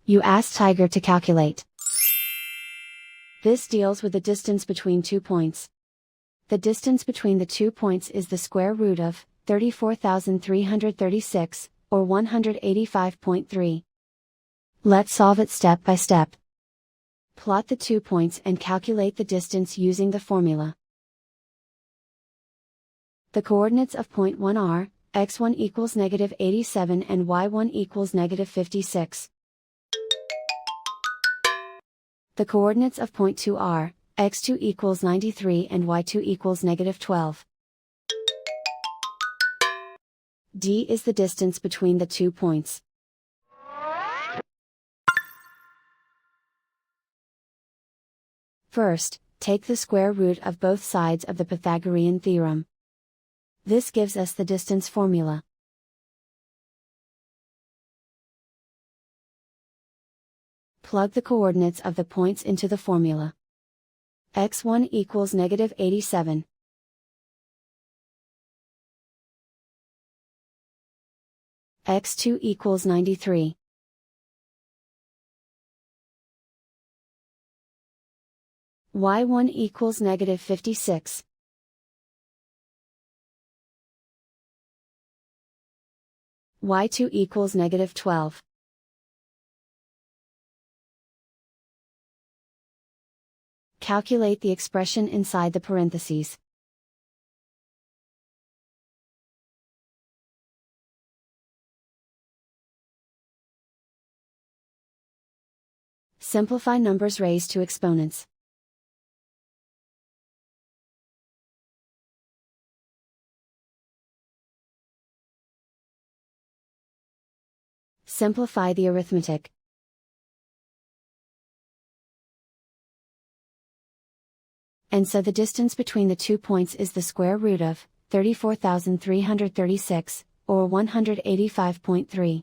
You ask Tiger to calculate. This deals with the distance between 2 points. The distance between the 2 points is the square root of 34,336, or 185.3. Let's solve it step by step. Plot the 2 points and calculate the distance using the formula. The coordinates of point 1 are, x1 equals negative 87 and y1 equals negative 56. The coordinates of point 2 are, x2 equals 93 and y2 equals negative 12. D is the distance between the 2 points. First, take the square root of both sides of the Pythagorean theorem. This gives us the distance formula. Plug the coordinates of the points into the formula. x1 equals negative 87. x2 equals 93. y1 equals negative 56. y2 equals negative 12. Calculate the expression inside the parentheses. Simplify numbers raised to exponents. Simplify the arithmetic. And so the distance between the 2 points is the square root of 34,336, or 185.3.